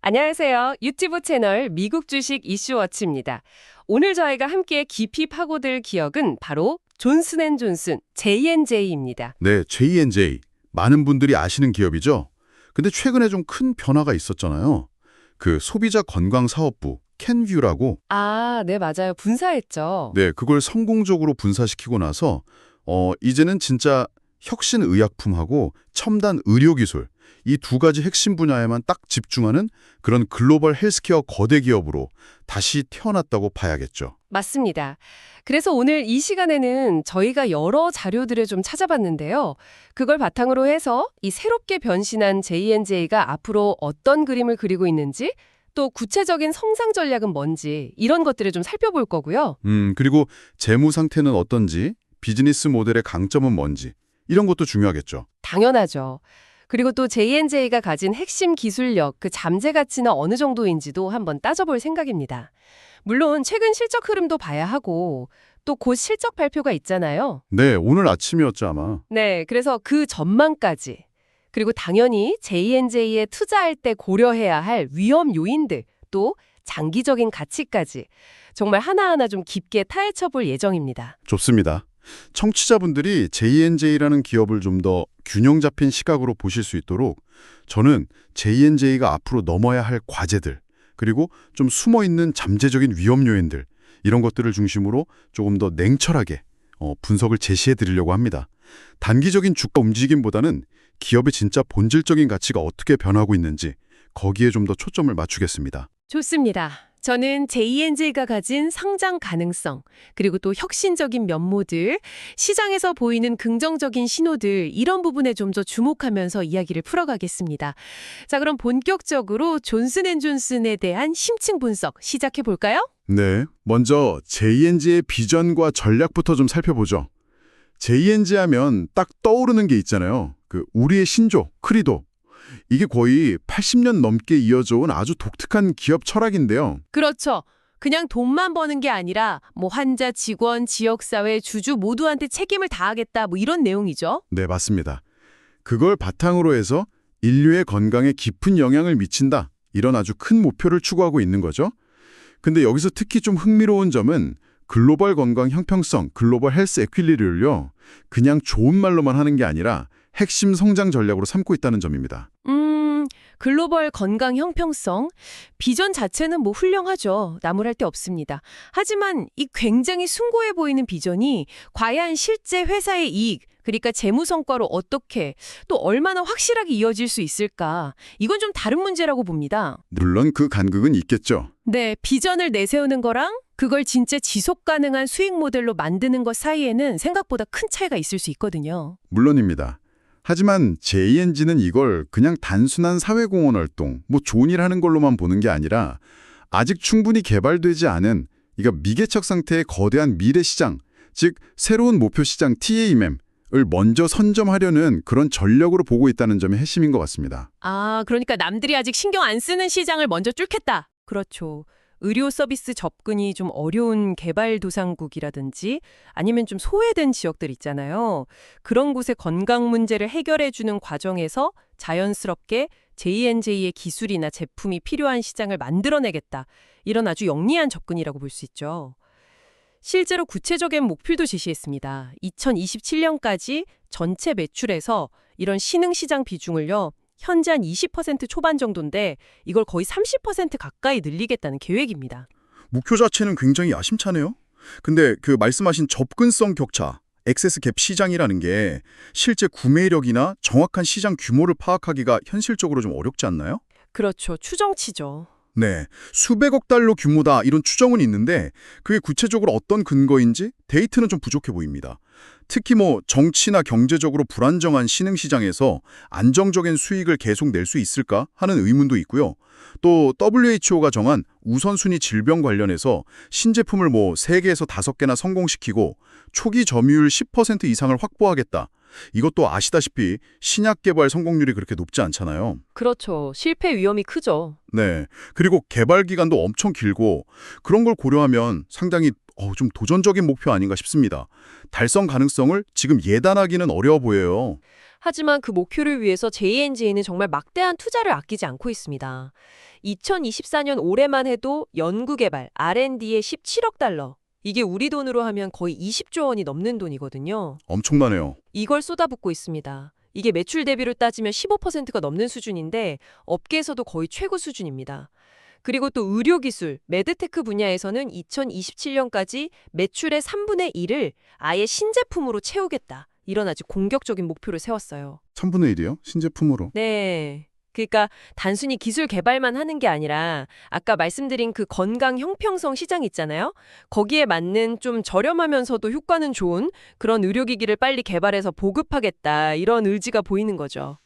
안녕하세요. 유튜브 채널 미국 주식 이슈워치입니다. 오늘 저희가 함께 깊이 파고들 기업은 바로 존슨앤존슨 J&J입니다. 네, J&J. 많은 분들이 아시는 기업이죠. 근데 최근에 좀 큰 변화가 있었잖아요. 그 소비자 건강 사업부 켄뷰라고 네, 맞아요. 분사했죠. 네, 그걸 성공적으로 분사시키고 나서 이제는 진짜 혁신 의약품하고 첨단 의료 기술 이 두 가지 핵심 분야에만 딱 집중하는 그런 글로벌 헬스케어 거대 기업으로 다시 태어났다고 봐야겠죠. 맞습니다. 그래서 오늘 이 시간에는 저희가 여러 자료들을 좀 찾아봤는데요. 그걸 바탕으로 해서 이 새롭게 변신한 J&J가 앞으로 어떤 그림을 그리고 있는지 또 구체적인 성장 전략은 뭔지 이런 것들을 좀 살펴볼 거고요. 그리고 재무 상태는 어떤지, 비즈니스 모델의 강점은 뭔지 이런 것도 중요하겠죠. 당연하죠. 그리고 또 J&J가 가진 핵심 기술력, 그 잠재 가치는 어느 정도인지도 한번 따져볼 생각입니다. 물론 최근 실적 흐름도 봐야 하고 또 곧 실적 발표가 있잖아요. 네, 오늘 아침이었죠 아마. 네, 그래서 그 전망까지 그리고 당연히 J&J에 투자할 때 고려해야 할 위험 요인들 또 장기적인 가치까지 정말 하나하나 좀 깊게 파헤쳐 볼 예정입니다. 좋습니다. 청취자분들이 J&J라는 기업을 좀 더 균형 잡힌 시각으로 보실 수 있도록 저는 J&J가 앞으로 넘어야 할 과제들 그리고 좀 숨어있는 잠재적인 위험 요인들 이런 것들을 중심으로 조금 더 냉철하게 분석을 제시해 드리려고 합니다. 단기적인 주가 움직임보다는 기업의 진짜 본질적인 가치가 어떻게 변하고 있는지 거기에 좀 더 초점을 맞추겠습니다. 좋습니다. 저는 J&J가 가진 성장 가능성, 그리고 또 혁신적인 면모들, 시장에서 보이는 긍정적인 신호들 이런 부분에 좀 더 주목하면서 이야기를 풀어가겠습니다. 자, 그럼 본격적으로 존슨앤존슨에 대한 심층 분석 시작해 볼까요? 네, 먼저 J&J의 비전과 전략부터 좀 살펴보죠. J&J 하면 딱 떠오르는 게 있잖아요. 그 우리의 신조, 크리도. 이게 거의 80년 넘게 이어져 온 아주 독특한 기업 철학인데요. 그렇죠. 그냥 돈만 버는 게 아니라 뭐 환자, 직원, 지역사회, 주주 모두한테 책임을 다하겠다 뭐 이런 내용이죠. 네, 맞습니다. 그걸 바탕으로 해서 인류의 건강에 깊은 영향을 미친다. 이런 아주 큰 목표를 추구하고 있는 거죠. 근데 여기서 특히 좀 흥미로운 점은 글로벌 건강 형평성, 글로벌 헬스 에퀄리티를요. 그냥 좋은 말로만 하는 게 아니라 핵심 성장 전략으로 삼고 있다는 점입니다. 글로벌 건강 형평성, 비전 자체는 뭐 훌륭하죠. 나무랄 데 없습니다. 하지만 이 굉장히 숭고해 보이는 비전이 과연 실제 회사의 이익, 그러니까 재무 성과로 어떻게 또 얼마나 확실하게 이어질 수 있을까? 이건 좀 다른 문제라고 봅니다. 물론 그 간극은 있겠죠. 네, 비전을 내세우는 거랑 그걸 진짜 지속 가능한 수익 모델로 만드는 것 사이에는 생각보다 큰 차이가 있을 수 있거든요. 물론입니다. 하지만 J&G는 이걸 그냥 단순한 사회공헌 활동, 뭐 좋은 일 하는 걸로만 보는 게 아니라 아직 충분히 개발되지 않은 이거 미개척 상태의 거대한 미래 시장, 즉 새로운 목표 시장 TAM을 먼저 선점하려는 그런 전력으로 보고 있다는 점이 핵심인 것 같습니다. 그러니까 남들이 아직 신경 안 쓰는 시장을 먼저 뚫겠다. 그렇죠. 의료 서비스 접근이 좀 어려운 개발도상국이라든지 아니면 좀 소외된 지역들 있잖아요. 그런 곳의 건강 문제를 해결해주는 과정에서 자연스럽게 J&J의 기술이나 제품이 필요한 시장을 만들어내겠다. 이런 아주 영리한 접근이라고 볼 수 있죠. 실제로 구체적인 목표도 제시했습니다. 2027년까지 전체 매출에서 이런 신흥시장 비중을요. 현재 한 20% 초반 정도인데 이걸 거의 30% 가까이 늘리겠다는 계획입니다. 목표 자체는 굉장히 야심차네요. 근데 그 말씀하신 접근성 격차, 액세스 갭 시장이라는 게 실제 구매력이나 정확한 시장 규모를 파악하기가 현실적으로 좀 어렵지 않나요? 그렇죠. 추정치죠. 네, 수백억 달러 규모다 이런 추정은 있는데 그게 구체적으로 어떤 근거인지 데이터는 좀 부족해 보입니다. 특히 뭐 정치나 경제적으로 불안정한 신흥시장에서 안정적인 수익을 계속 낼 수 있을까 하는 의문도 있고요. 또 WHO가 정한 우선순위 질병 관련해서 신제품을 뭐 3개에서 5개나 성공시키고 초기 점유율 10% 이상을 확보하겠다. 이것도 아시다시피 신약 개발 성공률이 그렇게 높지 않잖아요. 그렇죠. 실패 위험이 크죠. 네. 그리고 개발 기간도 엄청 길고 그런 걸 고려하면 상당히 좀 도전적인 목표 아닌가 싶습니다. 달성 가능성을 지금 예단하기는 어려워 보여요. 하지만 그 목표를 위해서 JNJ는 정말 막대한 투자를 아끼지 않고 있습니다. 2024년 올해만 해도 연구개발, R&D에 17억 달러. 이게 우리 돈으로 하면 거의 20조 원이 넘는 돈이거든요. 엄청나네요. 이걸 쏟아붓고 있습니다. 이게 매출 대비로 따지면 15%가 넘는 수준인데 업계에서도 거의 최고 수준입니다. 그리고 또 의료기술, 메드테크 분야에서는 2027년까지 매출의 3분의 1을 아예 신제품으로 채우겠다. 이런 아주 공격적인 목표를 세웠어요. 3분의 1이요? 신제품으로. 네. 그러니까 단순히 기술 개발만 하는 게 아니라 아까 말씀드린 그 건강 형평성 시장 있잖아요. 거기에 맞는 좀 저렴하면서도 효과는 좋은 그런 의료기기를 빨리 개발해서 보급하겠다. 이런 의지가 보이는 거죠.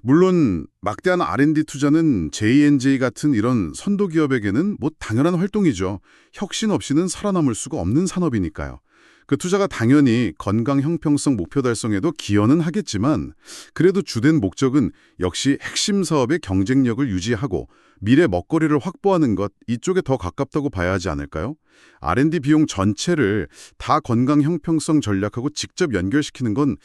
물론 막대한 R&D 투자는 J&J 같은 이런 선도 기업에게는 뭐 당연한 활동이죠. 혁신 없이는 살아남을 수가 없는 산업이니까요. 그 투자가 당연히 건강 형평성 목표 달성에도 기여는 하겠지만 그래도 주된 목적은 역시 핵심 사업의 경쟁력을 유지하고 미래 먹거리를 확보하는 것 이쪽에 더 가깝다고 봐야 하지 않을까요? R&D 비용 전체를 다 건강 형평성 전략하고 직접 연결시키는 건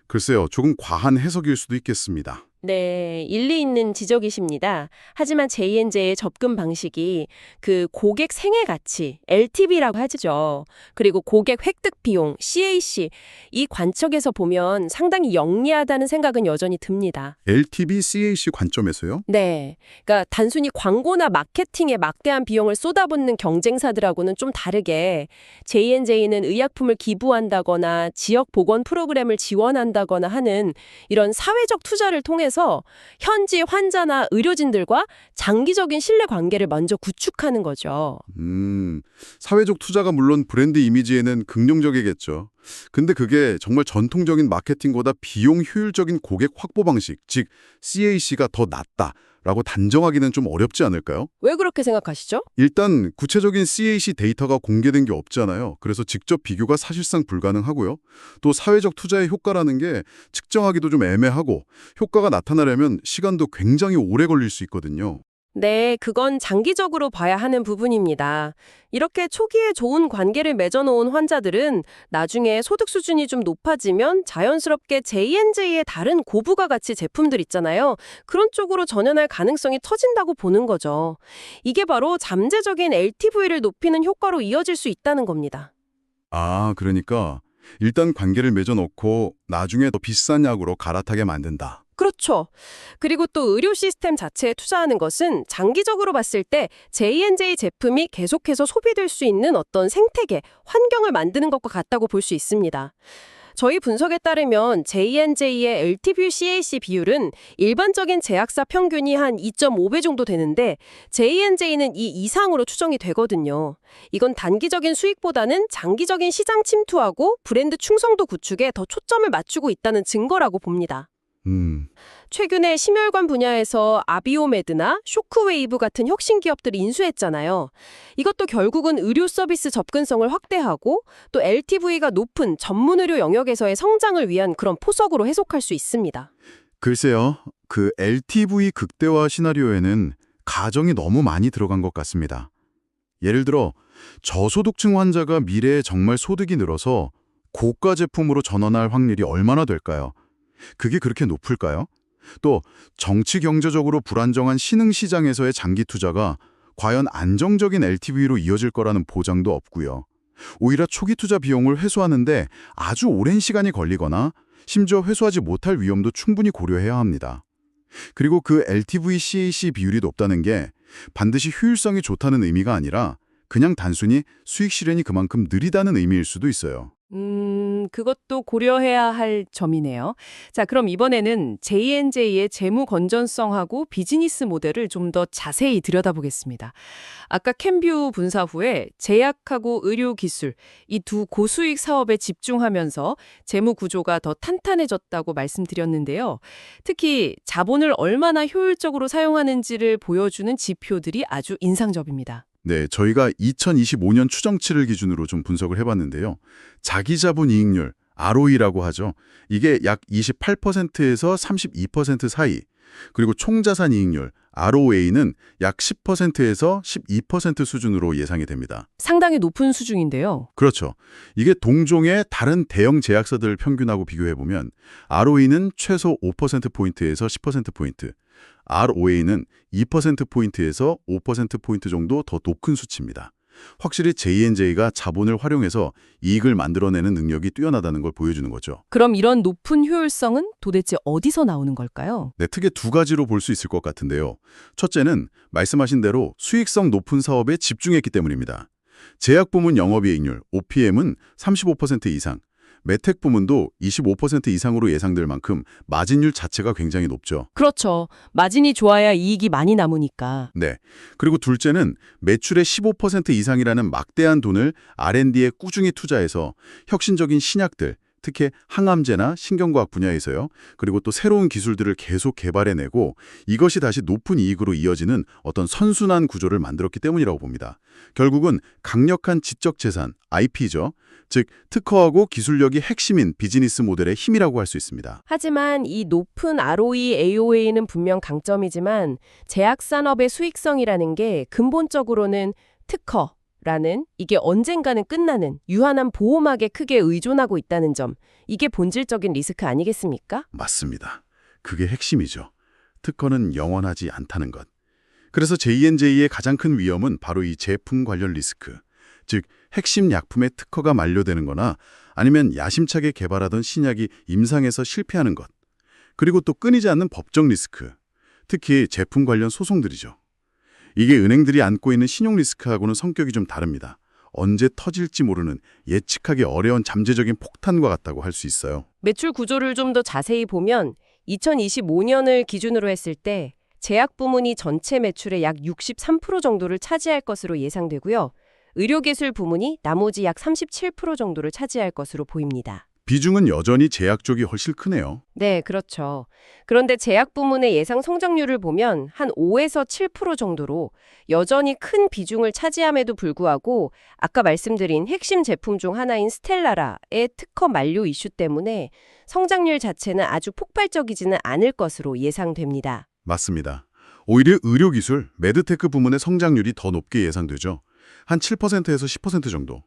글쎄요, 조금 과한 해석일 수도 있겠습니다. 네, 일리 있는 지적이십니다. 하지만 J&J의 접근 방식이 그 고객 생애 가치, LTV라고 하죠. 그리고 고객 획득 비용, CAC, 이 관점에서 보면 상당히 영리하다는 생각은 여전히 듭니다. LTV, CAC 관점에서요? 네, 그러니까 단순히 광고나 마케팅에 막대한 비용을 쏟아붓는 경쟁사들하고는 좀 다르게 J&J는 의약품을 기부한다거나 지역 보건 프로그램을 지원한다거나 하는 이런 사회적 투자를 통해서 현지 환자나 의료진들과 장기적인 신뢰 관계를 먼저 구축하는 거죠. 사회적 투자가 물론 브랜드 이미지에는 긍정적이겠죠. 근데 그게 정말 전통적인 마케팅보다 비용 효율적인 고객 확보 방식, 즉 CAC가 더 낫다라고 단정하기는 좀 어렵지 않을까요? 왜 그렇게 생각하시죠? 일단 구체적인 CAC 데이터가 공개된 게 없잖아요. 그래서 직접 비교가 사실상 불가능하고요. 또 사회적 투자의 효과라는 게 측정하기도 좀 애매하고 효과가 나타나려면 시간도 굉장히 오래 걸릴 수 있거든요. 네, 그건 장기적으로 봐야 하는 부분입니다. 이렇게 초기에 좋은 관계를 맺어놓은 환자들은 나중에 소득 수준이 좀 높아지면 자연스럽게 J&J의 다른 고부가 가치 제품들 있잖아요. 그런 쪽으로 전환할 가능성이 터진다고 보는 거죠. 이게 바로 잠재적인 LTV를 높이는 효과로 이어질 수 있다는 겁니다. 아, 그러니까 일단 관계를 맺어놓고 나중에 더 비싼 약으로 갈아타게 만든다. 그렇죠. 그리고 또 의료 시스템 자체에 투자하는 것은 장기적으로 봤을 때 J&J 제품이 계속해서 소비될 수 있는 어떤 생태계, 환경을 만드는 것과 같다고 볼 수 있습니다. 저희 분석에 따르면 J&J의 LTV CAC 비율은 일반적인 제약사 평균이 한 2.5배 정도 되는데 J&J는 이 이상으로 추정이 되거든요. 이건 단기적인 수익보다는 장기적인 시장 침투하고 브랜드 충성도 구축에 더 초점을 맞추고 있다는 증거라고 봅니다. 최근에 심혈관 분야에서 아비오메드나 쇼크웨이브 같은 혁신 기업들이 인수했잖아요. 이것도 결국은 의료 서비스 접근성을 확대하고 또 LTV가 높은 전문 의료 영역에서의 성장을 위한 그런 포석으로 해석할 수 있습니다. 글쎄요, 그 LTV 극대화 시나리오에는 가정이 너무 많이 들어간 것 같습니다. 예를 들어 저소득층 환자가 미래에 정말 소득이 늘어서 고가 제품으로 전환할 확률이 얼마나 될까요? 그게 그렇게 높을까요? 또 정치 경제적으로 불안정한 신흥 시장에서의 장기 투자가 과연 안정적인 LTV로 이어질 거라는 보장도 없고요. 오히려 초기 투자 비용을 회수하는데 아주 오랜 시간이 걸리거나 심지어 회수하지 못할 위험도 충분히 고려해야 합니다. 그리고 그 LTV CAC 비율이 높다는 게 반드시 효율성이 좋다는 의미가 아니라 그냥 단순히 수익 실현이 그만큼 느리다는 의미일 수도 있어요. 그것도 고려해야 할 점이네요. 자, 그럼 이번에는 J&J의 재무 건전성하고 비즈니스 모델을 좀 더 자세히 들여다보겠습니다. 아까 캠뷰 분사 후에 제약하고 의료기술, 이 두 고수익 사업에 집중하면서 재무 구조가 더 탄탄해졌다고 말씀드렸는데요. 특히 자본을 얼마나 효율적으로 사용하는지를 보여주는 지표들이 아주 인상적입니다. 네, 저희가 2025년 추정치를 기준으로 좀 분석을 해봤는데요. 자기자본 이익률, ROE라고 하죠. 이게 약 28%에서 32% 사이, 그리고 총자산 이익률, ROA는 약 10%에서 12% 수준으로 예상이 됩니다. 상당히 높은 수준인데요. 그렇죠. 이게 동종의 다른 대형 제약사들 평균하고 비교해보면 ROE는 최소 5%포인트에서 10%포인트, ROA는 2%포인트에서 5%포인트 정도 더 높은 수치입니다. 확실히 J&J가 자본을 활용해서 이익을 만들어내는 능력이 뛰어나다는 걸 보여주는 거죠. 그럼 이런 높은 효율성은 도대체 어디서 나오는 걸까요? 네, 크게 두 가지로 볼 수 있을 것 같은데요. 첫째는 말씀하신 대로 수익성 높은 사업에 집중했기 때문입니다. 제약 부문 영업이익률, OPM은 35% 이상, medtech 부문도 25% 이상으로 예상될 만큼 마진율 자체가 굉장히 높죠. 그렇죠. 마진이 좋아야 이익이 많이 남으니까. 네. 그리고 둘째는 매출의 15% 이상이라는 막대한 돈을 R&D에 꾸준히 투자해서 혁신적인 신약들, 특히 항암제나 신경과학 분야에서요. 그리고 또 새로운 기술들을 계속 개발해내고 이것이 다시 높은 이익으로 이어지는 어떤 선순환 구조를 만들었기 때문이라고 봅니다. 결국은 강력한 지적 재산, IP죠. 즉 특허하고 기술력이 핵심인 비즈니스 모델의 힘이라고 할 수 있습니다. 하지만 이 높은 ROE, AOA는 분명 강점이지만 제약산업의 수익성이라는 게 근본적으로는 특허라는 이게 언젠가는 끝나는 유한한 보호막에 크게 의존하고 있다는 점, 이게 본질적인 리스크 아니겠습니까? 맞습니다. 그게 핵심이죠. 특허는 영원하지 않다는 것. 그래서 J&J의 가장 큰 위험은 바로 이 제품 관련 리스크. 즉 핵심 약품의 특허가 만료되는 거나 아니면 야심차게 개발하던 신약이 임상에서 실패하는 것. 그리고 또 끊이지 않는 법적 리스크. 특히 제품 관련 소송들이죠. 이게 은행들이 안고 있는 신용 리스크하고는 성격이 좀 다릅니다. 언제 터질지 모르는 예측하기 어려운 잠재적인 폭탄과 같다고 할 수 있어요. 매출 구조를 좀 더 자세히 보면 2025년을 기준으로 했을 때 제약 부문이 전체 매출의 약 63% 정도를 차지할 것으로 예상되고요. 의료기술 부문이 나머지 약 37% 정도를 차지할 것으로 보입니다. 비중은 여전히 제약 쪽이 훨씬 크네요. 네, 그렇죠. 그런데 제약 부문의 예상 성장률을 보면 한 5에서 7% 정도로 여전히 큰 비중을 차지함에도 불구하고 아까 말씀드린 핵심 제품 중 하나인 스텔라라의 특허 만료 이슈 때문에 성장률 자체는 아주 폭발적이지는 않을 것으로 예상됩니다. 맞습니다. 오히려 의료기술, 메드테크 부문의 성장률이 더 높게 예상되죠. 한 7%에서 10% 정도.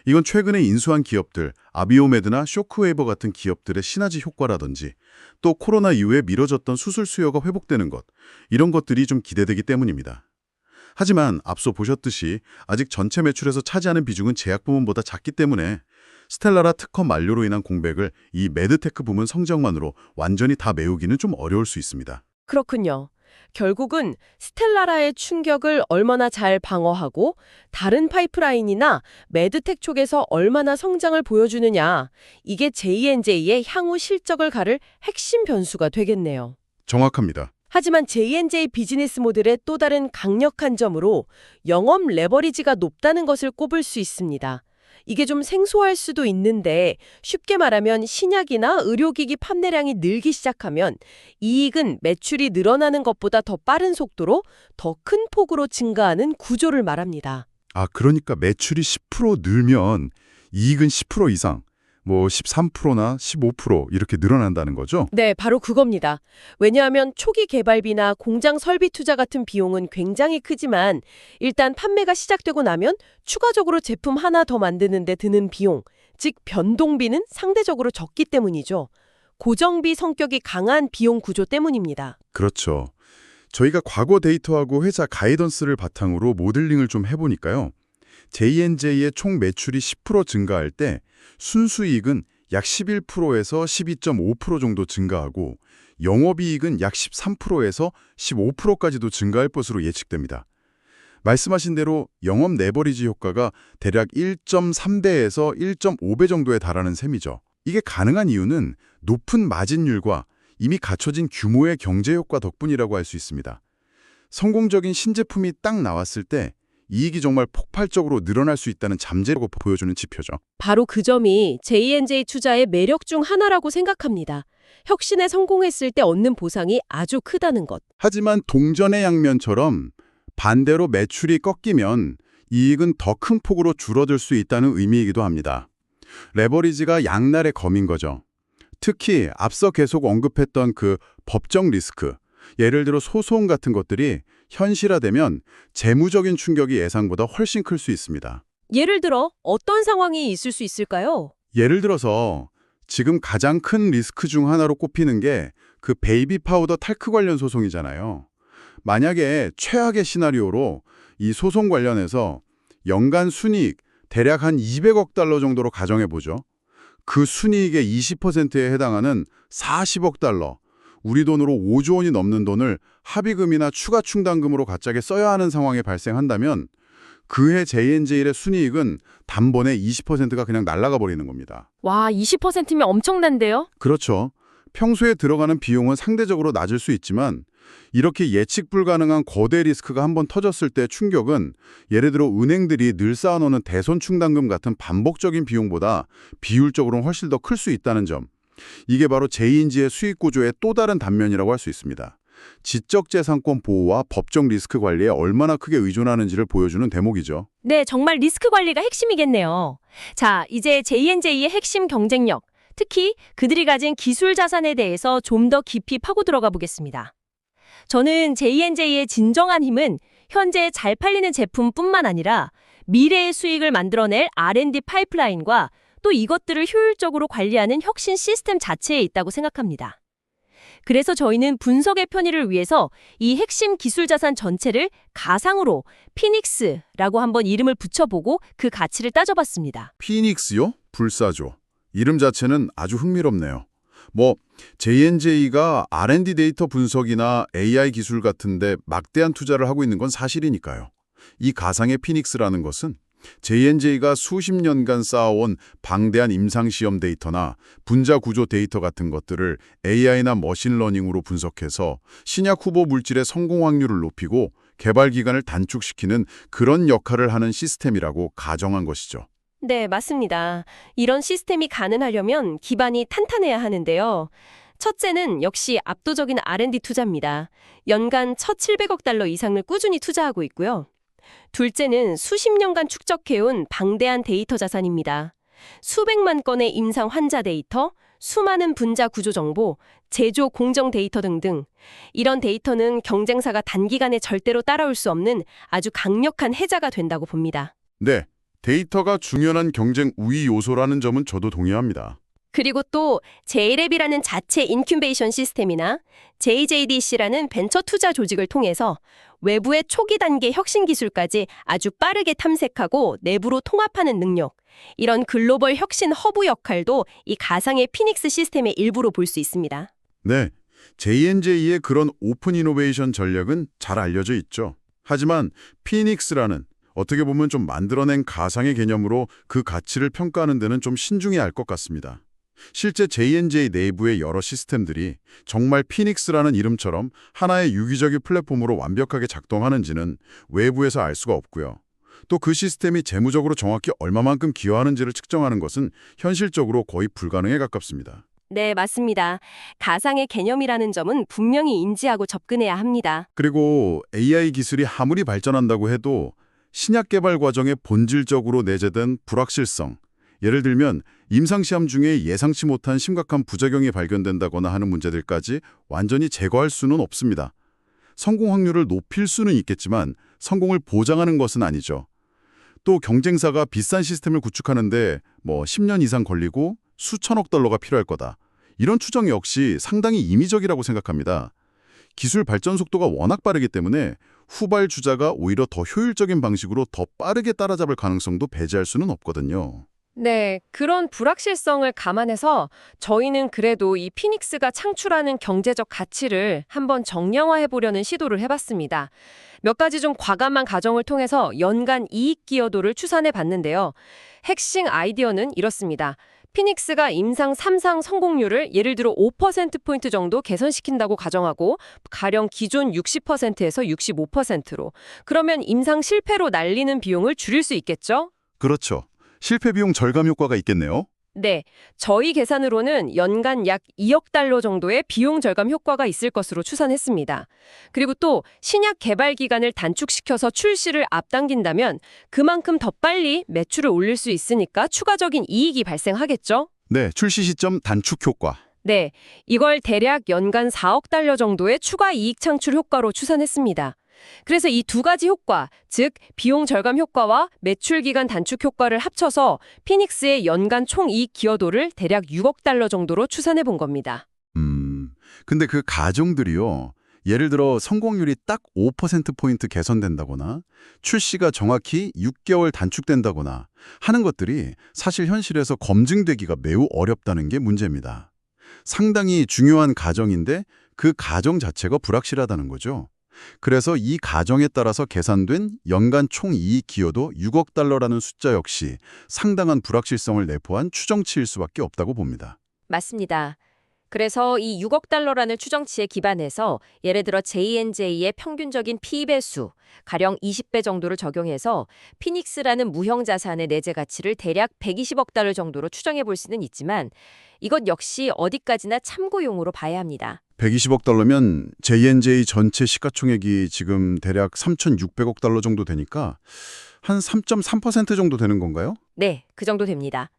이건 최근에 인수한 기업들, 아비오메드나 쇼크웨이버 같은 기업들의 시너지 효과라든지 또 코로나 이후에 미뤄졌던 수술 수요가 회복되는 것, 이런 것들이 좀 기대되기 때문입니다. 하지만 앞서 보셨듯이 아직 전체 매출에서 차지하는 비중은 제약 부문보다 작기 때문에 스텔라라 특허 만료로 인한 공백을 이 메드테크 부문 성장만으로 완전히 다 메우기는 좀 어려울 수 있습니다. 그렇군요. 결국은 스텔라라의 충격을 얼마나 잘 방어하고 다른 파이프라인이나 메드텍 쪽에서 얼마나 성장을 보여주느냐, 이게 J&J의 향후 실적을 가를 핵심 변수가 되겠네요. 정확합니다. 하지만 J&J 비즈니스 모델의 또 다른 강력한 점으로 영업 레버리지가 높다는 것을 꼽을 수 있습니다. 이게 좀 생소할 수도 있는데 쉽게 말하면 신약이나 의료기기 판매량이 늘기 시작하면 이익은 매출이 늘어나는 것보다 더 빠른 속도로 더 큰 폭으로 증가하는 구조를 말합니다. 그러니까 매출이 10% 늘면 이익은 10% 이상, 13%나 15% 이렇게 늘어난다는 거죠? 네, 바로 그겁니다. 왜냐하면 초기 개발비나 공장 설비 투자 같은 비용은 굉장히 크지만 일단 판매가 시작되고 나면 추가적으로 제품 하나 더 만드는 데 드는 비용, 즉 변동비는 상대적으로 적기 때문이죠. 고정비 성격이 강한 비용 구조 때문입니다. 그렇죠. 저희가 과거 데이터하고 회사 가이던스를 바탕으로 모델링을 좀 해보니까요. J&J의 총 매출이 10% 증가할 때 순수이익은 약 11%에서 12.5% 정도 증가하고 영업이익은 약 13%에서 15%까지도 증가할 것으로 예측됩니다. 말씀하신 대로 영업 레버리지 효과가 대략 1.3배에서 1.5배 정도에 달하는 셈이죠. 이게 가능한 이유는 높은 마진율과 이미 갖춰진 규모의 경제 효과 덕분이라고 할 수 있습니다. 성공적인 신제품이 딱 나왔을 때 이익이 정말 폭발적으로 늘어날 수 있다는 잠재력을 보여주는 지표죠. 바로 그 점이 J&J 투자의 매력 중 하나라고 생각합니다. 혁신에 성공했을 때 얻는 보상이 아주 크다는 것. 하지만 동전의 양면처럼 반대로 매출이 꺾이면 이익은 더 큰 폭으로 줄어들 수 있다는 의미이기도 합니다. 레버리지가 양날의 검인 거죠. 특히 앞서 계속 언급했던 그 법적 리스크, 예를 들어 소송 같은 것들이 현실화되면 재무적인 충격이 예상보다 훨씬 클 수 있습니다. 예를 들어 어떤 상황이 있을 수 있을까요? 예를 들어서 지금 가장 큰 리스크 중 하나로 꼽히는 게 그 베이비 파우더 탈크 관련 소송이잖아요. 만약에 최악의 시나리오로 이 소송 관련해서 연간 순이익 대략 한 200억 달러 정도로 가정해보죠. 그 순이익의 20%에 해당하는 40억 달러, 우리 돈으로 5조 원이 넘는 돈을 합의금이나 추가 충당금으로 갑자기 써야 하는 상황이 발생한다면 그해 J&J의 순이익은 단번에 20%가 그냥 날아가 버리는 겁니다. 와, 20%면 엄청난데요? 그렇죠. 평소에 들어가는 비용은 상대적으로 낮을 수 있지만 이렇게 예측 불가능한 거대 리스크가 한번 터졌을 때 충격은 예를 들어 은행들이 늘 쌓아놓는 대손 충당금 같은 반복적인 비용보다 비율적으로는 훨씬 더 클 수 있다는 점. 이게 바로 J&J의 수익 구조의 또 다른 단면이라고 할 수 있습니다. 지적재산권 보호와 법정 리스크 관리에 얼마나 크게 의존하는지를 보여주는 대목이죠. 네, 정말 리스크 관리가 핵심이겠네요. 자, 이제 J&J의 핵심 경쟁력, 특히 그들이 가진 기술 자산에 대해서 좀 더 깊이 파고 들어가 보겠습니다. 저는 J&J의 진정한 힘은 현재 잘 팔리는 제품뿐만 아니라 미래의 수익을 만들어낼 R&D 파이프라인과 또 이것들을 효율적으로 관리하는 혁신 시스템 자체에 있다고 생각합니다. 그래서 저희는 분석의 편의를 위해서 이 핵심 기술 자산 전체를 가상으로 피닉스라고 한번 이름을 붙여보고 그 가치를 따져봤습니다. 피닉스요? 불사조. 이름 자체는 아주 흥미롭네요. J&J가 R&D 데이터 분석이나 AI 기술 같은데 막대한 투자를 하고 있는 건 사실이니까요. 이 가상의 피닉스라는 것은 J&J가 수십 년간 쌓아온 방대한 임상시험 데이터나 분자 구조 데이터 같은 것들을 AI나 머신러닝으로 분석해서 신약 후보 물질의 성공 확률을 높이고 개발 기간을 단축시키는 그런 역할을 하는 시스템이라고 가정한 것이죠. 네, 맞습니다. 이런 시스템이 가능하려면 기반이 탄탄해야 하는데요. 첫째는 역시 압도적인 R&D 투자입니다. 연간 1,700억 달러 이상을 꾸준히 투자하고 있고요. 둘째는 수십 년간 축적해온 방대한 데이터 자산입니다. 수백만 건의 임상 환자 데이터, 수많은 분자 구조 정보, 제조 공정 데이터 등등. 이런 데이터는 경쟁사가 단기간에 절대로 따라올 수 없는 아주 강력한 해자가 된다고 봅니다. 네, 데이터가 중요한 경쟁 우위 요소라는 점은 저도 동의합니다. 그리고 또 JLab이라는 자체 인큐베이션 시스템이나 JJDC라는 벤처 투자 조직을 통해서 외부의 초기 단계 혁신 기술까지 아주 빠르게 탐색하고 내부로 통합하는 능력, 이런 글로벌 혁신 허브 역할도 이 가상의 피닉스 시스템의 일부로 볼 수 있습니다. 네, J&J의 그런 오픈 이노베이션 전략은 잘 알려져 있죠. 하지만 피닉스라는 어떻게 보면 좀 만들어낸 가상의 개념으로 그 가치를 평가하는 데는 좀 신중해야 할 것 같습니다. 실제 J&J 내부의 여러 시스템들이 정말 피닉스라는 이름처럼 하나의 유기적인 플랫폼으로 완벽하게 작동하는지는 외부에서 알 수가 없고요. 또 그 시스템이 재무적으로 정확히 얼마만큼 기여하는지를 측정하는 것은 현실적으로 거의 불가능에 가깝습니다. 네, 맞습니다. 가상의 개념이라는 점은 분명히 인지하고 접근해야 합니다. 그리고 AI 기술이 아무리 발전한다고 해도 신약 개발 과정에 본질적으로 내재된 불확실성, 예를 들면 임상시험 중에 예상치 못한 심각한 부작용이 발견된다거나 하는 문제들까지 완전히 제거할 수는 없습니다. 성공 확률을 높일 수는 있겠지만 성공을 보장하는 것은 아니죠. 또 경쟁사가 비싼 시스템을 구축하는데 10년 이상 걸리고 수천억 달러가 필요할 거다. 이런 추정 역시 상당히 임의적이라고 생각합니다. 기술 발전 속도가 워낙 빠르기 때문에 후발주자가 오히려 더 효율적인 방식으로 더 빠르게 따라잡을 가능성도 배제할 수는 없거든요. 네, 그런 불확실성을 감안해서 저희는 그래도 이 피닉스가 창출하는 경제적 가치를 한번 정량화해 보려는 시도를 해봤습니다. 몇 가지 좀 과감한 가정을 통해서 연간 이익 기여도를 추산해 봤는데요. 핵심 아이디어는 이렇습니다. 피닉스가 임상 3상 성공률을 예를 들어 5%포인트 정도 개선시킨다고 가정하고 가령 기존 60%에서 65%로. 그러면 임상 실패로 날리는 비용을 줄일 수 있겠죠? 그렇죠. 실패 비용 절감 효과가 있겠네요. 네, 저희 계산으로는 연간 약 2억 달러 정도의 비용 절감 효과가 있을 것으로 추산했습니다. 그리고 또 신약 개발 기간을 단축시켜서 출시를 앞당긴다면 그만큼 더 빨리 매출을 올릴 수 있으니까 추가적인 이익이 발생하겠죠? 네, 출시 시점 단축 효과. 네, 이걸 대략 연간 4억 달러 정도의 추가 이익 창출 효과로 추산했습니다. 그래서 이 두 가지 효과, 즉 비용 절감 효과와 매출 기간 단축 효과를 합쳐서 피닉스의 연간 총이익 기여도를 대략 6억 달러 정도로 추산해 본 겁니다. 근데 그 가정들이요. 예를 들어 성공률이 딱 5%포인트 개선된다거나 출시가 정확히 6개월 단축된다거나 하는 것들이 사실 현실에서 검증되기가 매우 어렵다는 게 문제입니다. 상당히 중요한 가정인데 그 가정 자체가 불확실하다는 거죠. 그래서 이 가정에 따라서 계산된 연간 총이익 기여도 6억 달러라는 숫자 역시 상당한 불확실성을 내포한 추정치일 수밖에 없다고 봅니다. 맞습니다. 그래서 이 6억 달러라는 추정치에 기반해서 예를 들어 J&J의 평균적인 P배수, 가령 20배 정도를 적용해서 피닉스라는 무형 자산의 내재 가치를 대략 120억 달러 정도로 추정해 볼 수는 있지만 이것 역시 어디까지나 참고용으로 봐야 합니다. 120억 달러면 J&J 전체 시가총액이 지금 대략 3,600억 달러 정도 되니까 한 3.3% 정도 되는 건가요? 네, 그 정도 됩니다.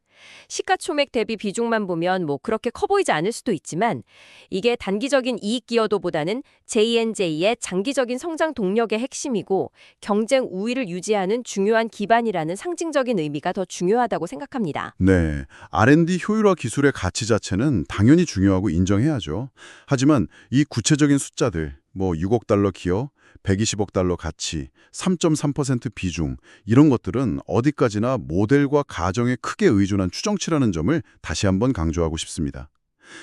시가총액 대비 비중만 보면 뭐 그렇게 커 보이지 않을 수도 있지만 이게 단기적인 이익 기여도보다는 J&J의 장기적인 성장 동력의 핵심이고 경쟁 우위를 유지하는 중요한 기반이라는 상징적인 의미가 더 중요하다고 생각합니다. 네, R&D 효율화 기술의 가치 자체는 당연히 중요하고 인정해야죠. 하지만 이 구체적인 숫자들, 뭐 6억 달러 기여, 120억 달러 가치, 3.3% 비중 이런 것들은 어디까지나 모델과 가정에 크게 의존한 추정치라는 점을 다시 한번 강조하고 싶습니다.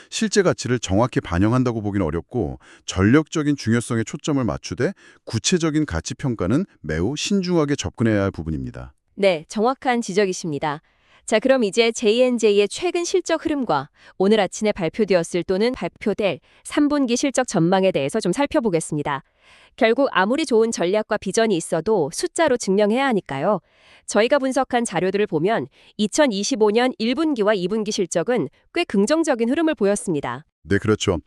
실제 가치를 정확히 반영한다고 보기는 어렵고 전력적인 중요성에 초점을 맞추되 구체적인 가치 평가는 매우 신중하게 접근해야 할 부분입니다. 네, 정확한 지적이십니다. 자, 그럼 이제 J&J의 최근 실적 흐름과 오늘 아침에 발표되었을 또는 발표될 3분기 실적 전망에 대해서 좀 살펴보겠습니다. 결국 아무리 좋은 전략과 비전이 있어도 숫자로 증명해야 하니까요. 저희가 분석한 자료들을 보면 2025년 1분기와 2분기 실적은 꽤 긍정적인 흐름을 보였습니다. 네, 그렇죠.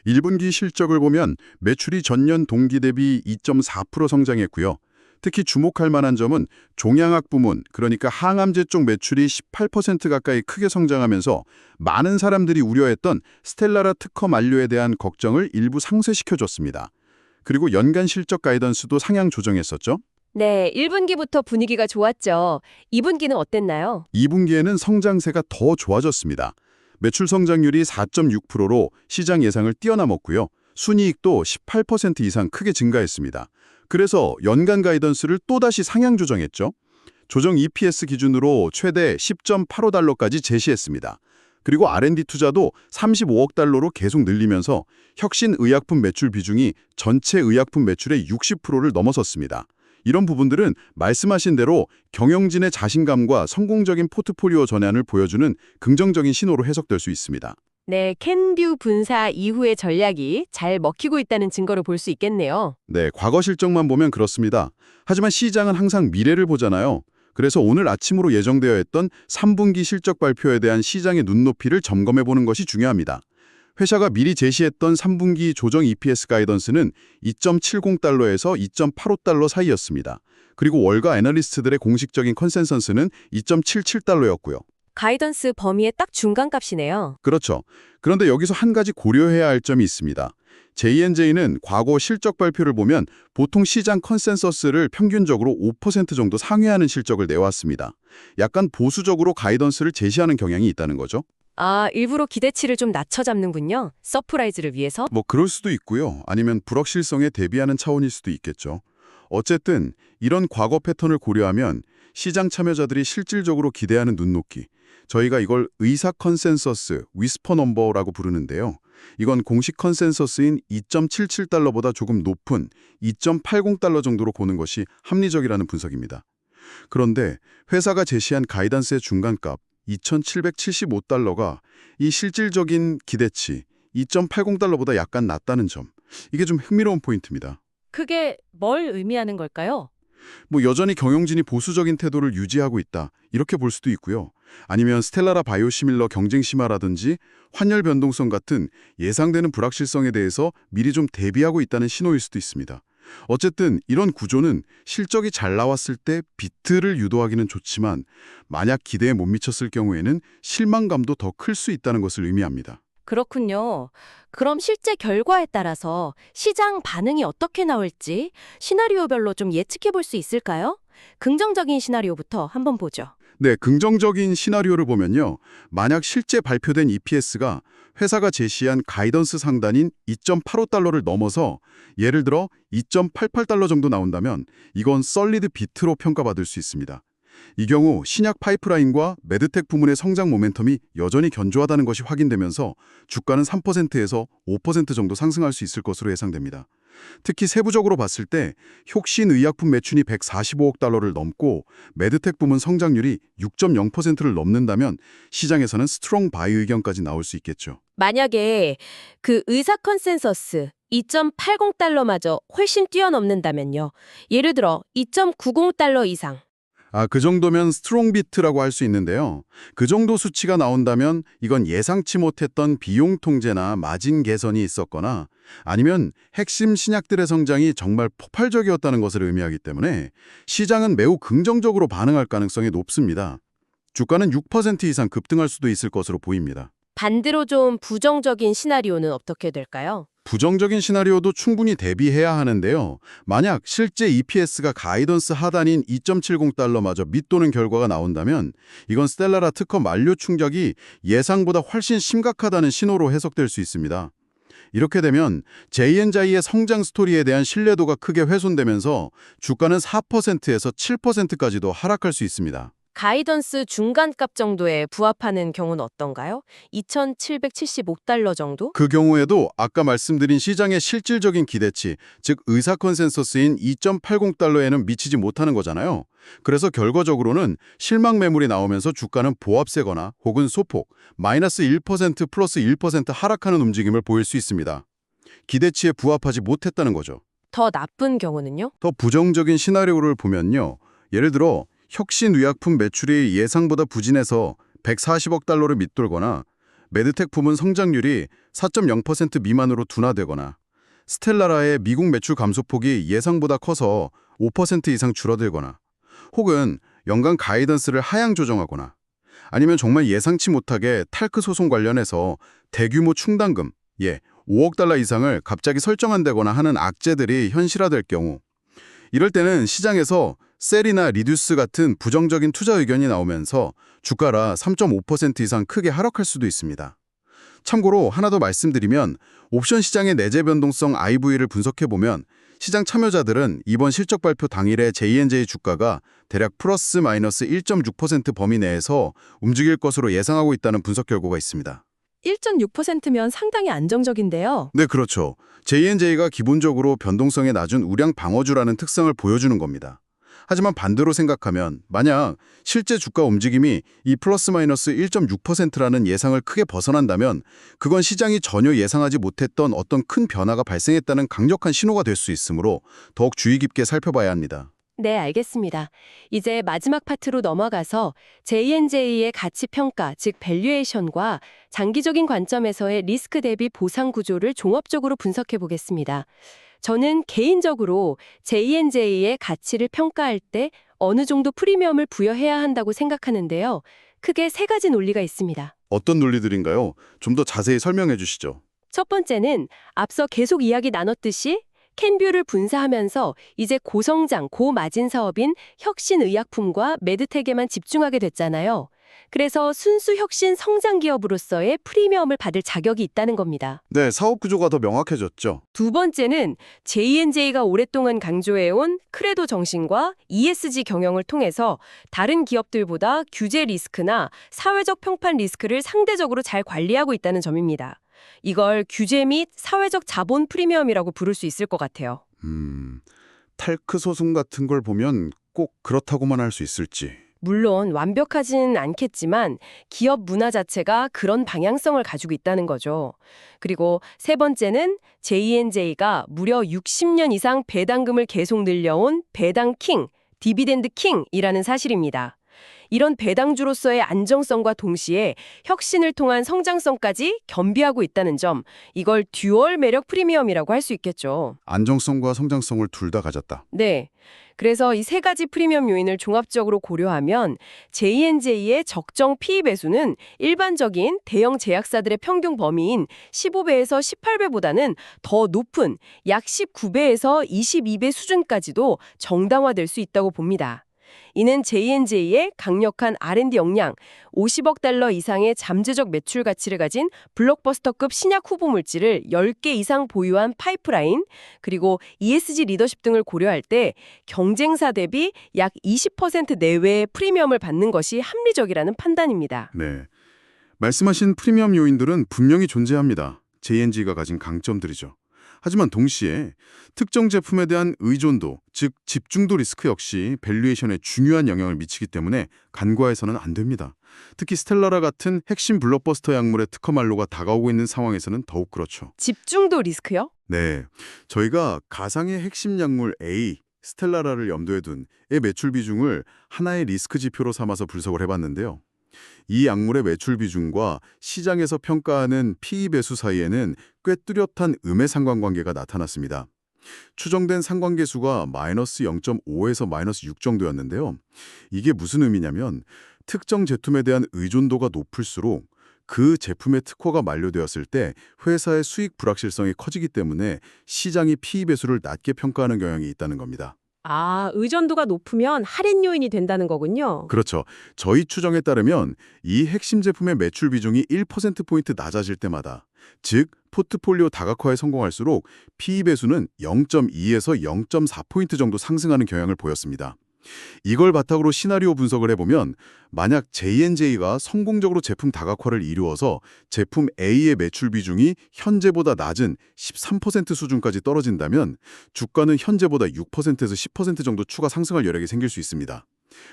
1분기 실적을 보면 매출이 전년 동기 대비 2.4% 성장했고요. 특히 주목할 만한 점은 종양학 부문, 그러니까 항암제 쪽 매출이 18% 가까이 크게 성장하면서 많은 사람들이 우려했던 스텔라라 특허 만료에 대한 걱정을 일부 상쇄시켜줬습니다. 그리고 연간 실적 가이던스도 상향 조정했었죠. 네, 1분기부터 분위기가 좋았죠. 2분기는 어땠나요? 2분기에는 성장세가 더 좋아졌습니다. 매출 성장률이 4.6%로 시장 예상을 뛰어넘었고요. 순이익도 18% 이상 크게 증가했습니다. 그래서 연간 가이던스를 또다시 상향 조정했죠. 조정 EPS 기준으로 최대 10.85달러까지 제시했습니다. 그리고 R&D 투자도 35억 달러로 계속 늘리면서 혁신 의약품 매출 비중이 전체 의약품 매출의 60%를 넘어섰습니다. 이런 부분들은 말씀하신 대로 경영진의 자신감과 성공적인 포트폴리오 전환을 보여주는 긍정적인 신호로 해석될 수 있습니다. 네, 캔듀 분사 이후의 전략이 잘 먹히고 있다는 증거를 볼 수 있겠네요. 네, 과거 실적만 보면 그렇습니다. 하지만 시장은 항상 미래를 보잖아요. 그래서 오늘 아침으로 예정되어 있던 3분기 실적 발표에 대한 시장의 눈높이를 점검해보는 것이 중요합니다. 회사가 미리 제시했던 3분기 조정 EPS 가이던스는 2.70달러에서 2.85달러 사이였습니다. 그리고 월가 애널리스트들의 공식적인 컨센서스는 2.77달러였고요. 가이던스 범위의 딱 중간값이네요. 그렇죠. 그런데 여기서 한 가지 고려해야 할 점이 있습니다. J&J는 과거 실적 발표를 보면 보통 시장 컨센서스를 평균적으로 5% 정도 상회하는 실적을 내왔습니다. 약간 보수적으로 가이던스를 제시하는 경향이 있다는 거죠. 아, 일부러 기대치를 좀 낮춰 잡는군요. 서프라이즈를 위해서. 뭐 그럴 수도 있고요. 아니면 불확실성에 대비하는 차원일 수도 있겠죠. 어쨌든 이런 과거 패턴을 고려하면 시장 참여자들이 실질적으로 기대하는 눈높이, 저희가 이걸 의사 컨센서스, 위스퍼 넘버라고 부르는데요. 이건 공식 컨센서스인 2.77달러보다 조금 높은 2.80달러 정도로 보는 것이 합리적이라는 분석입니다. 그런데 회사가 제시한 가이던스의 중간값 2,775달러가 이 실질적인 기대치 2.80달러보다 약간 낮다는 점, 이게 좀 흥미로운 포인트입니다. 그게 뭘 의미하는 걸까요? 뭐 여전히 경영진이 보수적인 태도를 유지하고 있다, 이렇게 볼 수도 있고요. 아니면 스텔라라 바이오시밀러 경쟁 심화라든지 환율 변동성 같은 예상되는 불확실성에 대해서 미리 좀 대비하고 있다는 신호일 수도 있습니다. 어쨌든 이런 구조는 실적이 잘 나왔을 때 비트를 유도하기는 좋지만 만약 기대에 못 미쳤을 경우에는 실망감도 더 클 수 있다는 것을 의미합니다. 그렇군요. 그럼 실제 결과에 따라서 시장 반응이 어떻게 나올지 시나리오별로 좀 예측해 볼 수 있을까요? 긍정적인 시나리오부터 한번 보죠. 네, 긍정적인 시나리오를 보면요. 만약 실제 발표된 EPS가 회사가 제시한 가이던스 상단인 2.85달러를 넘어서 예를 들어 2.88달러 정도 나온다면 이건 솔리드 비트로 평가받을 수 있습니다. 이 경우 신약 파이프라인과 메드텍 부문의 성장 모멘텀이 여전히 견조하다는 것이 확인되면서 주가는 3%에서 5% 정도 상승할 수 있을 것으로 예상됩니다. 특히 세부적으로 봤을 때 혁신의약품 매출이 145억 달러를 넘고 메드텍 부문 성장률이 6.0%를 넘는다면 시장에서는 스트롱 바이 의견까지 나올 수 있겠죠. 만약에 그 의사 컨센서스 2.80달러마저 훨씬 뛰어넘는다면요. 예를 들어 2.90달러 이상. 그 정도면 스트롱 비트라고 할 수 있는데요. 그 정도 수치가 나온다면 이건 예상치 못했던 비용 통제나 마진 개선이 있었거나 아니면 핵심 신약들의 성장이 정말 폭발적이었다는 것을 의미하기 때문에 시장은 매우 긍정적으로 반응할 가능성이 높습니다. 주가는 6% 이상 급등할 수도 있을 것으로 보입니다. 반대로 좀 부정적인 시나리오는 어떻게 될까요? 부정적인 시나리오도 충분히 대비해야 하는데요. 만약 실제 EPS가 가이던스 하단인 2.70달러마저 밑도는 결과가 나온다면 이건 스텔라라 특허 만료 충격이 예상보다 훨씬 심각하다는 신호로 해석될 수 있습니다. 이렇게 되면 J&J의 성장 스토리에 대한 신뢰도가 크게 훼손되면서 주가는 4%에서 7%까지도 하락할 수 있습니다. 가이던스 중간값 정도에 부합하는 경우는 어떤가요? 2,775달러 정도? 그 경우에도 아까 말씀드린 시장의 실질적인 기대치, 즉 의사 컨센서스인 2.80달러에는 미치지 못하는 거잖아요. 그래서 결과적으로는 실망 매물이 나오면서 주가는 보합세거나 혹은 소폭, 마이너스 1% 플러스 1% 하락하는 움직임을 보일 수 있습니다. 기대치에 부합하지 못했다는 거죠. 더 나쁜 경우는요? 더 부정적인 시나리오를 보면요. 예를 들어 혁신의약품 매출이 예상보다 부진해서 140억 달러를 밑돌거나 메드텍 부문 성장률이 4.0% 미만으로 둔화되거나 스텔라라의 미국 매출 감소폭이 예상보다 커서 5% 이상 줄어들거나 혹은 연간 가이던스를 하향 조정하거나 아니면 정말 예상치 못하게 탈크 소송 관련해서 대규모 충당금, 5억 달러 이상을 갑자기 설정한다거나 하는 악재들이 현실화될 경우 이럴 때는 시장에서 셀이나 리듀스 같은 부정적인 투자 의견이 나오면서 주가가 3.5% 이상 크게 하락할 수도 있습니다. 참고로 하나 더 말씀드리면 옵션 시장의 내재 변동성 IV를 분석해보면 시장 참여자들은 이번 실적 발표 당일에 J&J 주가가 대략 플러스 마이너스 1.6% 범위 내에서 움직일 것으로 예상하고 있다는 분석 결과가 있습니다. 1.6%면 상당히 안정적인데요. 네, 그렇죠. J&J가 기본적으로 변동성이 낮은 우량 방어주라는 특성을 보여주는 겁니다. 하지만 반대로 생각하면 만약 실제 주가 움직임이 이 플러스 마이너스 1.6%라는 예상을 크게 벗어난다면 그건 시장이 전혀 예상하지 못했던 어떤 큰 변화가 발생했다는 강력한 신호가 될 수 있으므로 더욱 주의 깊게 살펴봐야 합니다. 네, 알겠습니다. 이제 마지막 파트로 넘어가서 J&J의 가치 평가, 즉 밸류에이션과 장기적인 관점에서의 리스크 대비 보상 구조를 종합적으로 분석해 보겠습니다. 저는 개인적으로 J&J의 가치를 평가할 때 어느 정도 프리미엄을 부여해야 한다고 생각하는데요. 크게 세 가지 논리가 있습니다. 어떤 논리들인가요? 좀 더 자세히 설명해 주시죠. 첫 번째는 앞서 계속 이야기 나눴듯이 캔뷰를 분사하면서 이제 고성장, 고마진 사업인 혁신의약품과 메드텍에만 집중하게 됐잖아요. 그래서 순수 혁신 성장 기업으로서의 프리미엄을 받을 자격이 있다는 겁니다. 네, 사업 구조가 더 명확해졌죠. 두 번째는 J&J가 오랫동안 강조해온 크레도 정신과 ESG 경영을 통해서 다른 기업들보다 규제 리스크나 사회적 평판 리스크를 상대적으로 잘 관리하고 있다는 점입니다. 이걸 규제 및 사회적 자본 프리미엄이라고 부를 수 있을 것 같아요. 탈크 소송 같은 걸 보면 꼭 그렇다고만 할 수 있을지. 물론 완벽하지는 않겠지만 기업 문화 자체가 그런 방향성을 가지고 있다는 거죠. 그리고 세 번째는 J&J가 무려 60년 이상 배당금을 계속 늘려온 배당 킹, 디비덴드 킹이라는 사실입니다. 이런 배당주로서의 안정성과 동시에 혁신을 통한 성장성까지 겸비하고 있다는 점, 이걸 듀얼 매력 프리미엄이라고 할 수 있겠죠. 안정성과 성장성을 둘 다 가졌다. 네. 그래서 이 세 가지 프리미엄 요인을 종합적으로 고려하면 J&J의 적정 PE 배수는 일반적인 대형 제약사들의 평균 범위인 15배에서 18배보다는 더 높은 약 19배에서 22배 수준까지도 정당화될 수 있다고 봅니다. 이는 J&J의 강력한 R&D 역량, 50억 달러 이상의 잠재적 매출 가치를 가진 블록버스터급 신약 후보 물질을 10개 이상 보유한 파이프라인, 그리고 ESG 리더십 등을 고려할 때 경쟁사 대비 약 20% 내외의 프리미엄을 받는 것이 합리적이라는 판단입니다. 네. 말씀하신 프리미엄 요인들은 분명히 존재합니다. J&G가 가진 강점들이죠. 하지만 동시에 특정 제품에 대한 의존도, 즉 집중도 리스크 역시 밸류에이션에 중요한 영향을 미치기 때문에 간과해서는 안 됩니다. 특히 스텔라라 같은 핵심 블록버스터 약물의 특허 만료가 다가오고 있는 상황에서는 더욱 그렇죠. 집중도 리스크요? 네, 저희가 가상의 핵심 약물 A, 스텔라라를 염두에 둔 의 매출 비중을 하나의 리스크 지표로 삼아서 분석을 해봤는데요. 이 약물의 매출 비중과 시장에서 평가하는 PE 배수 사이에는 꽤 뚜렷한 음의 상관관계가 나타났습니다. 추정된 상관계수가 마이너스 0.5에서 마이너스 6 정도였는데요. 이게 무슨 의미냐면 특정 제품에 대한 의존도가 높을수록 그 제품의 특허가 만료되었을 때 회사의 수익 불확실성이 커지기 때문에 시장이 PE 배수를 낮게 평가하는 경향이 있다는 겁니다. 아, 의존도가 높으면 할인 요인이 된다는 거군요. 그렇죠. 저희 추정에 따르면 이 핵심 제품의 매출 비중이 1%포인트 낮아질 때마다, 즉 포트폴리오 다각화에 성공할수록 PE 배수는 0.2에서 0.4포인트 정도 상승하는 경향을 보였습니다. 이걸 바탕으로 시나리오 분석을 해보면 만약 J&J가 성공적으로 제품 다각화를 이루어서 제품 A의 매출 비중이 현재보다 낮은 13% 수준까지 떨어진다면 주가는 현재보다 6%에서 10% 정도 추가 상승할 여력이 생길 수 있습니다.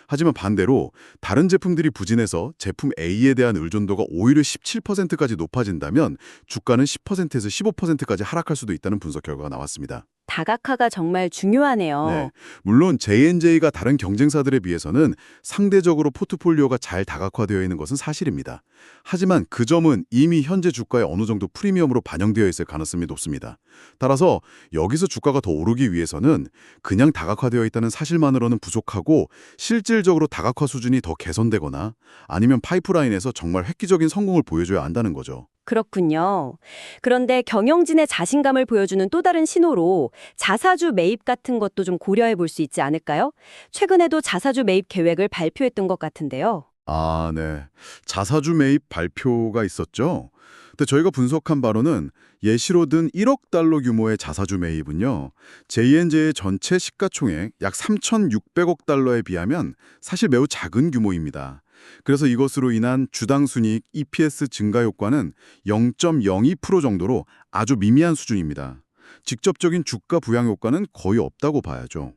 하지만 반대로 다른 제품들이 부진해서 제품 A에 대한 의존도가 오히려 17%까지 높아진다면 주가는 10%에서 15%까지 하락할 수도 있다는 분석 결과가 나왔습니다. 다각화가 정말 중요하네요. 네, 물론 J&J가 다른 경쟁사들에 비해서는 상대적으로 포트폴리오가 잘 다각화되어 있는 것은 사실입니다. 하지만 그 점은 이미 현재 주가에 어느 정도 프리미엄으로 반영되어 있을 가능성이 높습니다. 따라서 여기서 주가가 더 오르기 위해서는 그냥 다각화되어 있다는 사실만으로는 부족하고 실질적으로 다각화 수준이 더 개선되거나 아니면 파이프라인에서 정말 획기적인 성공을 보여줘야 한다는 거죠. 그렇군요. 그런데 경영진의 자신감을 보여주는 또 다른 신호로 자사주 매입 같은 것도 좀 고려해 볼 수 있지 않을까요? 최근에도 자사주 매입 계획을 발표했던 것 같은데요. 아, 네. 자사주 매입 발표가 있었죠. 근데 저희가 분석한 바로는 예시로 든 1억 달러 규모의 자사주 매입은요. J&J의 전체 시가총액 약 3,600억 달러에 비하면 사실 매우 작은 규모입니다. 그래서 이것으로 인한 주당 순이익 EPS 증가 효과는 0.02% 정도로 아주 미미한 수준입니다. 직접적인 주가 부양 효과는 거의 없다고 봐야죠.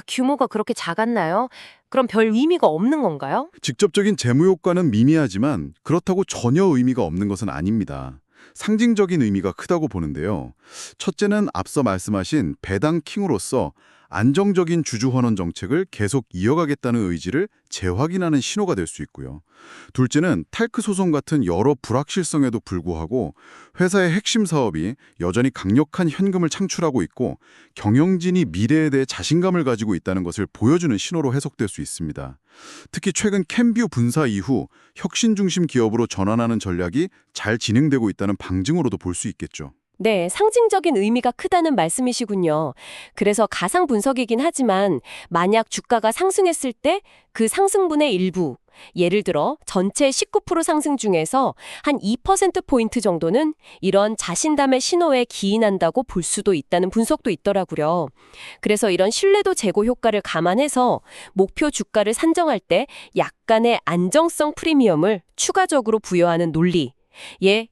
규모가 그렇게 작았나요? 그럼 별 의미가 없는 건가요? 직접적인 재무 효과는 미미하지만 그렇다고 전혀 의미가 없는 것은 아닙니다. 상징적인 의미가 크다고 보는데요. 첫째는 앞서 말씀하신 배당 킹으로서 안정적인 주주 환원 정책을 계속 이어가겠다는 의지를 재확인하는 신호가 될 수 있고요. 둘째는 탈크 소송 같은 여러 불확실성에도 불구하고 회사의 핵심 사업이 여전히 강력한 현금을 창출하고 있고 경영진이 미래에 대해 자신감을 가지고 있다는 것을 보여주는 신호로 해석될 수 있습니다. 특히 최근 캠뷰 분사 이후 혁신 중심 기업으로 전환하는 전략이 잘 진행되고 있다는 방증으로도 볼 수 있겠죠. 네, 상징적인 의미가 크다는 말씀이시군요. 그래서 가상 분석이긴 하지만 만약 주가가 상승했을 때 그 상승분의 일부, 예를 들어 전체 19% 상승 중에서 한 2%포인트 정도는 이런 자신감의 신호에 기인한다고 볼 수도 있다는 분석도 있더라고요. 그래서 이런 신뢰도 제고 효과를 감안해서 목표 주가를 산정할 때 약간의 안정성 프리미엄을 추가적으로 부여하는 논리,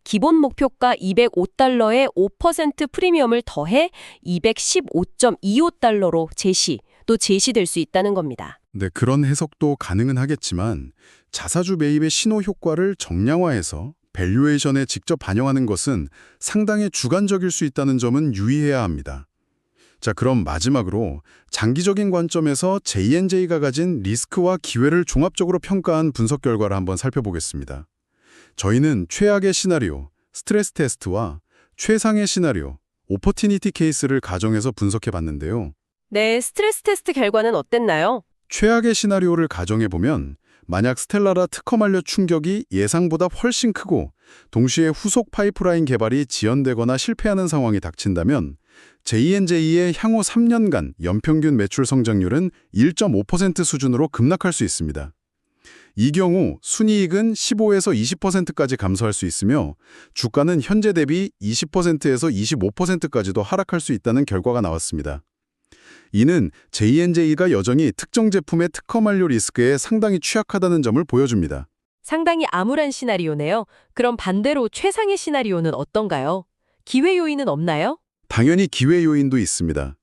기본 목표가 205달러에 5% 프리미엄을 더해 215.25달러로 제시될 수 있다는 겁니다. 네, 그런 해석도 가능은 하겠지만 자사주 매입의 신호 효과를 정량화해서 밸류에이션에 직접 반영하는 것은 상당히 주관적일 수 있다는 점은 유의해야 합니다. 자, 그럼 마지막으로 장기적인 관점에서 J&J가 가진 리스크와 기회를 종합적으로 평가한 분석 결과를 한번 살펴보겠습니다. 저희는 최악의 시나리오, 스트레스 테스트와 최상의 시나리오, 오퍼튜니티 케이스를 가정해서 분석해 봤는데요. 네, 스트레스 테스트 결과는 어땠나요? 최악의 시나리오를 가정해보면 만약 스텔라라 특허 만료 충격이 예상보다 훨씬 크고 동시에 후속 파이프라인 개발이 지연되거나 실패하는 상황이 닥친다면 J&J의 향후 3년간 연평균 매출 성장률은 1.5% 수준으로 급락할 수 있습니다. 이 경우 순이익은 15에서 20%까지 감소할 수 있으며 주가는 현재 대비 20%에서 25%까지도 하락할 수 있다는 결과가 나왔습니다. 이는 J&J가 여전히 특정 제품의 특허 만료 리스크에 상당히 취약하다는 점을 보여줍니다. 상당히 암울한 시나리오네요. 그럼 반대로 최상의 시나리오는 어떤가요? 기회 요인은 없나요? 당연히 기회 요인도 있습니다.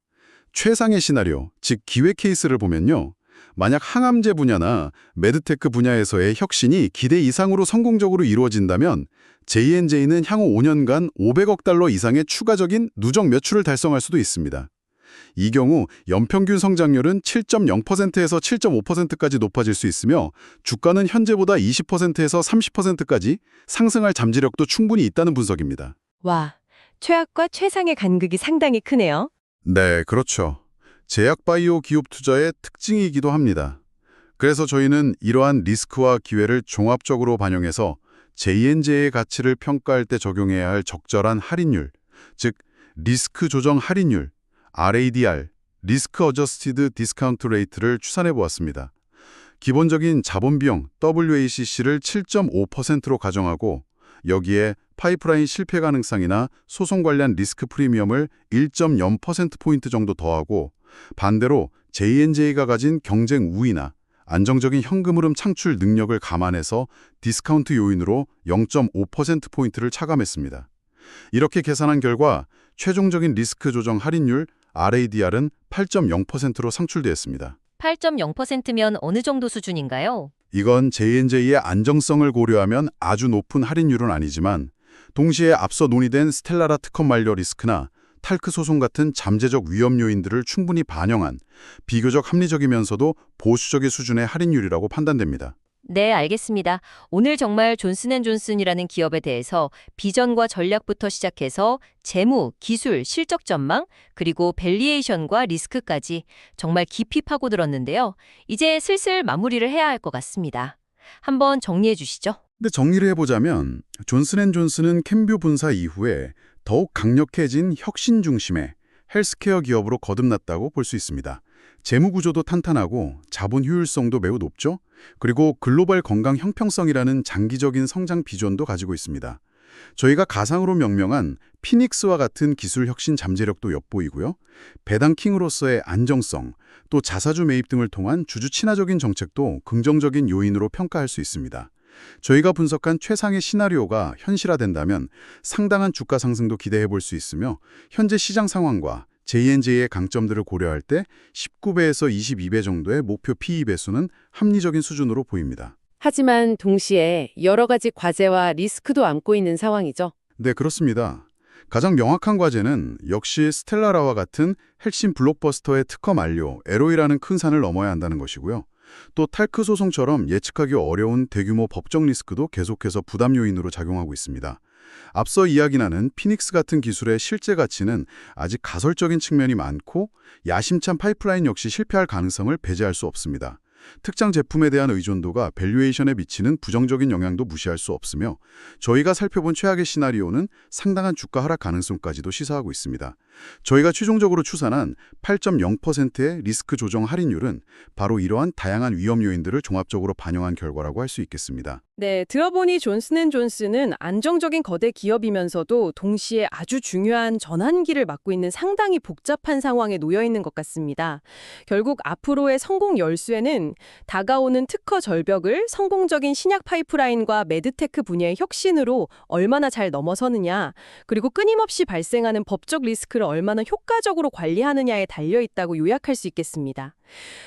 최상의 시나리오, 즉 기회 케이스를 보면요. 만약 항암제 분야나 메드테크 분야에서의 혁신이 기대 이상으로 성공적으로 이루어진다면 J&J는 향후 5년간 500억 달러 이상의 추가적인 누적 매출을 달성할 수도 있습니다. 이 경우 연평균 성장률은 7.0%에서 7.5%까지 높아질 수 있으며 주가는 현재보다 20%에서 30%까지 상승할 잠재력도 충분히 있다는 분석입니다. 와, 최악과 최상의 간극이 상당히 크네요. 네, 그렇죠. 제약바이오 기업 투자의 특징이기도 합니다. 그래서 저희는 이러한 리스크와 기회를 종합적으로 반영해서 J&J의 가치를 평가할 때 적용해야 할 적절한 할인율, 즉 리스크 조정 할인율, RADR, 리스크 어저스티드 디스카운트 레이트를 추산해 보았습니다. 기본적인 자본 비용 WACC를 7.5%로 가정하고 여기에 파이프라인 실패 가능성이나 소송 관련 리스크 프리미엄을 1.0%포인트 정도 더하고 반대로 J&J가 가진 경쟁 우위나 안정적인 현금 흐름 창출 능력을 감안해서 디스카운트 요인으로 0.5%포인트를 차감했습니다. 이렇게 계산한 결과 최종적인 리스크 조정 할인율 RADR은 8.0%로 상출되었습니다. 8.0%면 어느 정도 수준인가요? 이건 J&J의 안정성을 고려하면 아주 높은 할인율은 아니지만 동시에 앞서 논의된 스텔라라 특허 만료 리스크나 탈크 소송 같은 잠재적 위험 요인들을 충분히 반영한 비교적 합리적이면서도 보수적인 수준의 할인율이라고 판단됩니다. 네, 알겠습니다. 오늘 정말 존슨앤존슨이라는 기업에 대해서 비전과 전략부터 시작해서 재무, 기술, 실적 전망, 그리고 밸리에이션과 리스크까지 정말 깊이 파고들었는데요. 이제 슬슬 마무리를 해야 할 것 같습니다. 한번 정리해 주시죠. 근데 정리를 해보자면 존슨앤존슨은 캔뷰 분사 이후에 더욱 강력해진 혁신 중심의 헬스케어 기업으로 거듭났다고 볼 수 있습니다. 재무 구조도 탄탄하고 자본 효율성도 매우 높죠. 그리고 글로벌 건강 형평성이라는 장기적인 성장 비전도 가지고 있습니다. 저희가 가상으로 명명한 피닉스와 같은 기술 혁신 잠재력도 엿보이고요. 배당킹으로서의 안정성, 또 자사주 매입 등을 통한 주주 친화적인 정책도 긍정적인 요인으로 평가할 수 있습니다. 저희가 분석한 최상의 시나리오가 현실화된다면 상당한 주가 상승도 기대해 볼 수 있으며 현재 시장 상황과 J&J의 강점들을 고려할 때 19배에서 22배 정도의 목표 PE 배수는 합리적인 수준으로 보입니다. 하지만 동시에 여러 가지 과제와 리스크도 안고 있는 상황이죠. 네, 그렇습니다. 가장 명확한 과제는 역시 스텔라라와 같은 핵심 블록버스터의 특허 만료, LOE라는 큰 산을 넘어야 한다는 것이고요. 또 탈크 소송처럼 예측하기 어려운 대규모 법적 리스크도 계속해서 부담 요인으로 작용하고 있습니다. 앞서 이야기나는 피닉스 같은 기술의 실제 가치는 아직 가설적인 측면이 많고 야심찬 파이프라인 역시 실패할 가능성을 배제할 수 없습니다. 특정 제품에 대한 의존도가 밸류에이션에 미치는 부정적인 영향도 무시할 수 없으며 저희가 살펴본 최악의 시나리오는 상당한 주가 하락 가능성까지도 시사하고 있습니다. 저희가 최종적으로 추산한 8.0%의 리스크 조정 할인율은 바로 이러한 다양한 위험 요인들을 종합적으로 반영한 결과라고 할 수 있겠습니다. 네, 들어보니 존슨앤존슨은 안정적인 거대 기업이면서도 동시에 아주 중요한 전환기를 맞고 있는 상당히 복잡한 상황에 놓여 있는 것 같습니다. 결국 앞으로의 성공 열쇠는 다가오는 특허 절벽을 성공적인 신약 파이프라인과 메드테크 분야의 혁신으로 얼마나 잘 넘어서느냐, 그리고 끊임없이 발생하는 법적 리스크를 얼마나 효과적으로 관리하느냐에 달려 있다고 요약할 수 있겠습니다.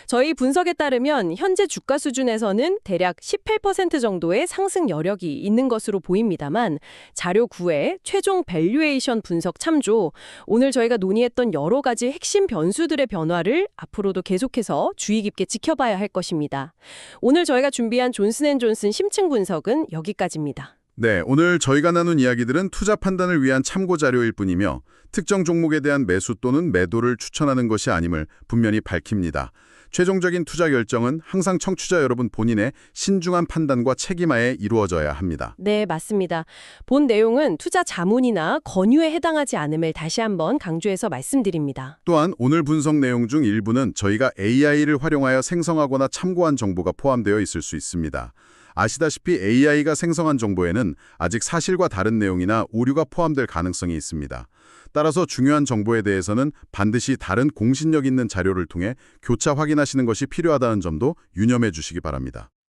저희 분석에 따르면 현재 주가 수준에서는 대략 18% 정도의 상승 여력이 있는 것으로 보입니다만 자료 9회 최종 밸류에이션 분석 참조, 오늘 저희가 논의했던 여러 가지 핵심 변수들의 변화를 앞으로도 계속해서 주의 깊게 지켜봐야 할 것입니다. 오늘 저희가 준비한 존슨앤존슨 심층 분석은 여기까지입니다. 네, 오늘 저희가 나눈 이야기들은 투자 판단을 위한 참고 자료일 뿐이며 특정 종목에 대한 매수 또는 매도를 추천하는 것이 아님을 분명히 밝힙니다. 최종적인 투자 결정은 항상 청취자 여러분 본인의 신중한 판단과 책임하에 이루어져야 합니다. 네, 맞습니다. 본 내용은 투자 자문이나 권유에 해당하지 않음을 다시 한번 강조해서 말씀드립니다. 또한 오늘 분석 내용 중 일부는 저희가 AI를 활용하여 생성하거나 참고한 정보가 포함되어 있을 수 있습니다. 아시다시피 AI가 생성한 정보에는 아직 사실과 다른 내용이나 오류가 포함될 가능성이 있습니다. 따라서 중요한 정보에 대해서는 반드시 다른 공신력 있는 자료를 통해 교차 확인하시는 것이 필요하다는 점도 유념해 주시기 바랍니다.